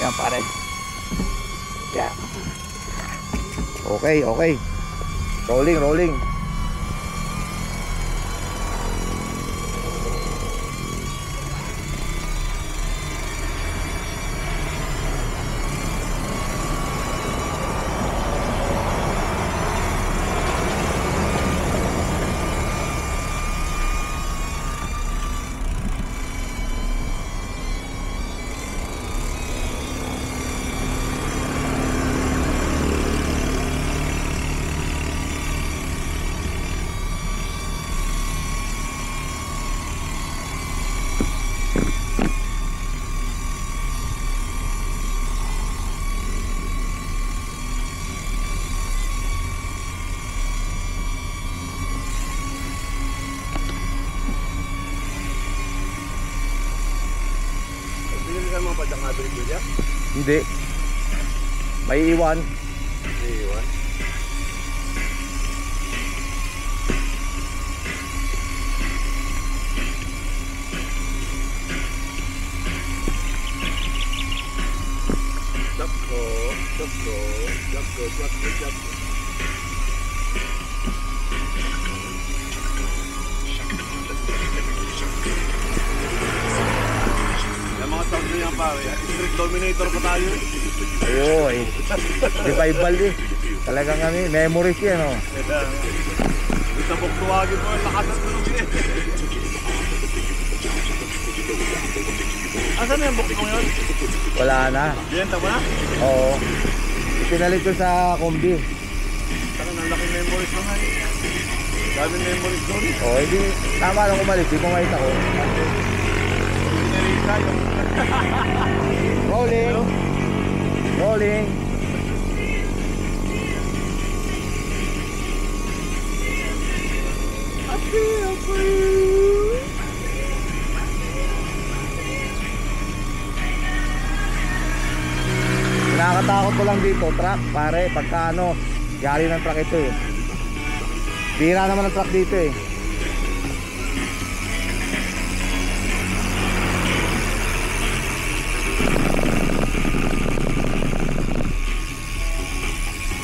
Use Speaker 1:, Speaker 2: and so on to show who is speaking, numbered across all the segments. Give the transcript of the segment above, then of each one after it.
Speaker 1: Yan pare. Yan. Okay, okay. Rolling, rolling. Hindi. May iwan.
Speaker 2: May iwan. Chapko, chapko, chapko, chapko, chapko. Mga sound nyo yan pare, Street Dominator pa tayo eh.
Speaker 1: Ayun eh. Revival eh. Talagang kami, memories yan oh.
Speaker 2: Sa buktuwagin mo, lakas ng tunog eh. Asan na yung buktong yun?
Speaker 1: Wala na.
Speaker 2: Biyenta mo na?
Speaker 1: Oo. Pinalit ko sa kombi.
Speaker 2: Saka nang laki memories mo nga eh. Daming memories doon.
Speaker 1: Oo, hindi. Tama lang umalis. Di ko makita ko. Rolling. Rolling.
Speaker 2: I feel free.
Speaker 1: Nakakatakot ko lang dito, truck, pare, pagka ano, yari ng truck ito eh. Bira naman ang truck dito eh.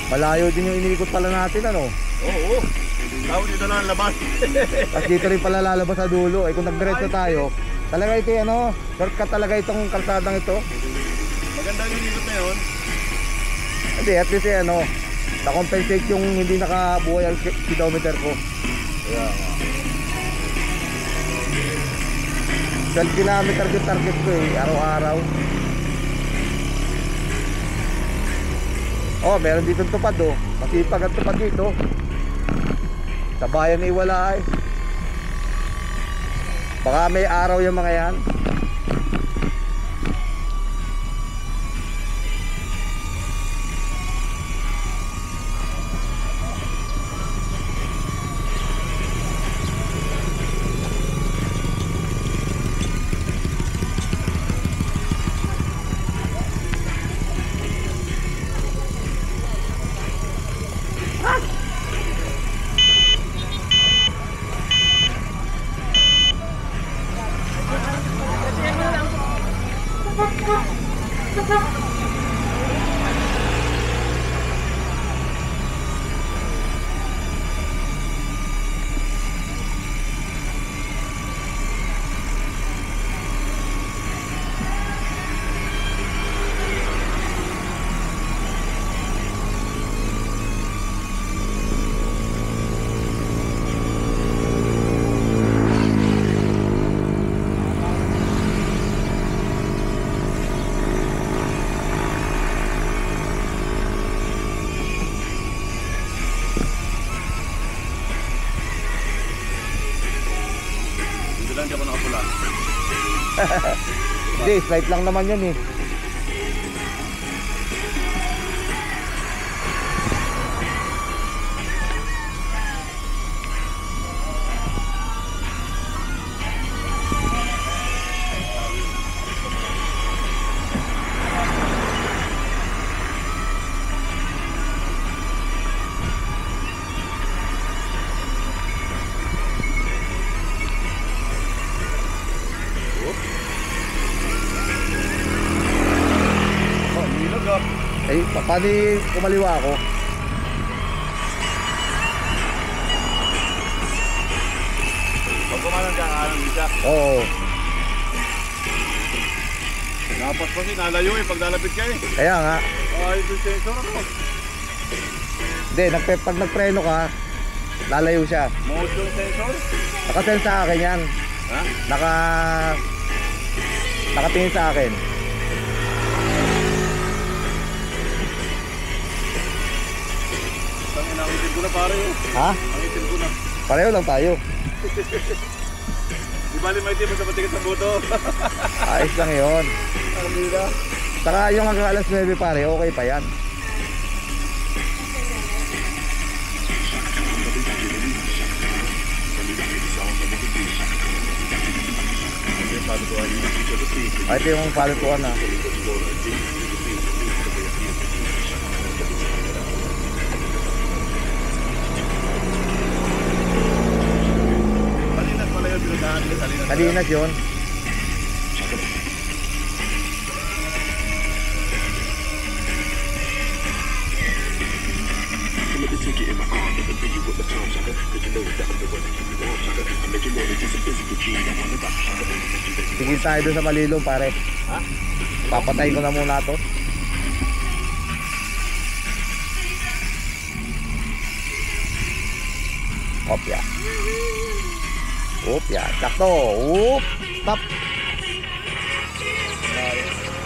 Speaker 1: Malayo din yung iniikot pala natin ano.
Speaker 2: Oo. Tawag dito na ang labas.
Speaker 1: Tapos dito rin pala lalabas sa dulo. Kung nagdiretso tayo, talaga ito ano, shortcut talaga itong kalsadang ito.
Speaker 2: Maganda yung iniikot na yun.
Speaker 1: Hindi, at least ano, na-compensate yung hindi nakabuhay ang speedometer ko.
Speaker 2: Yeah.
Speaker 1: 12 kilometer yung target ko eh, araw-araw. Oh, meron dito tupad oh. Masipag ang tupad dito. Sa bayan ni wala eh. Baka may araw yung mga yan.
Speaker 2: Hindi ako nakapula.
Speaker 1: Hindi, slight lang naman yun eh. paano kumaliwa ako?
Speaker 2: Pag kumanan ka, kanan din siya.
Speaker 1: Oo.
Speaker 2: Dapat pa rin, nalayo eh, pag lalapit ka eh.
Speaker 1: Kaya nga.
Speaker 2: Ay, ito yung sensor ako.
Speaker 1: Hindi, pag nagpreno ka, lalayo siya.
Speaker 2: Motion sensor?
Speaker 1: Nakasense sa akin yan.
Speaker 2: Ha?
Speaker 1: Nakatingin sa akin.
Speaker 2: Nangitin ko na pare oh.
Speaker 1: Ha?
Speaker 2: Nangitin ko na.
Speaker 1: Pareho lang tayo.
Speaker 2: Di bali may tip sa patikat sa buto.
Speaker 1: Ayos lang yun.
Speaker 2: Ang nila.
Speaker 1: Saka yung hanggang alas 9 pare, okay pa yan. Ay, ito yung palutuan na.
Speaker 2: Salinas pala yung pinuntahan nila. Salinas.
Speaker 1: Salinas yun. Tingin tayo doon sa Malilong pare.
Speaker 2: Ha?
Speaker 1: Papatayin ko na muna to. Opya. Opya. Sakto. Oop. Stop.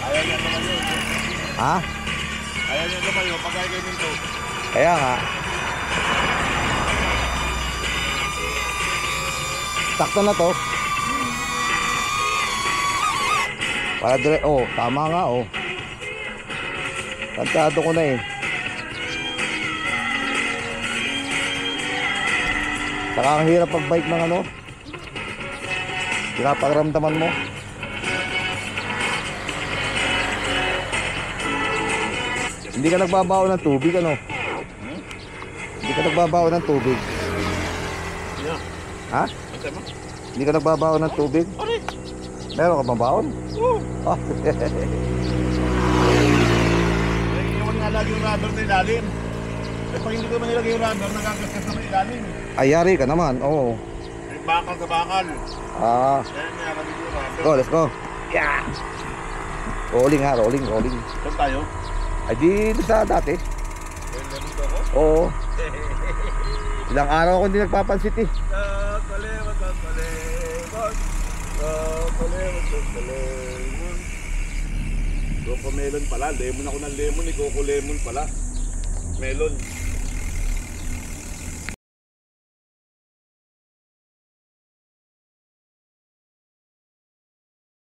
Speaker 2: Ayaw niya naman yun.
Speaker 1: Ha?
Speaker 2: Ayaw niya naman yun. Pagkaya kayo nito.
Speaker 1: Kaya nga. Sakto na to. Para dire, oh, tama nga oh. Kantado ko na eh. Saka ang hirap pag-bike ng ano. Pinapagramdaman mo. Hindi ka nagbabaw ng tubig ano? Hindi ka nagbabaw ng tubig.
Speaker 2: Yeah.
Speaker 1: Ha?
Speaker 2: Ito mo?
Speaker 1: Hindi ka nagbabaw ng tubig? Meron ka bang baon?
Speaker 2: Oo.
Speaker 1: Ah.
Speaker 2: Iwan nga lagi yung rubber na ilalim. Eh pag hindi ko man nilagay yung rubber, nagagasgas naman ilalim.
Speaker 1: Ayari ka naman, oo.
Speaker 2: May bakal sa bakal.
Speaker 1: Ah,
Speaker 2: Kaya niya kami yung rubber.
Speaker 1: go, let's go. Yeah. Rolling ha, rolling.
Speaker 2: Saan tayo?
Speaker 1: Ay di sa dati.
Speaker 2: Nandito ako?
Speaker 1: Oo. Ilang araw ako hindi nagpapansit eh.
Speaker 2: Kalimot. Coco melon pala. Lemon ako ng lemon. Coco lemon pala. Melon.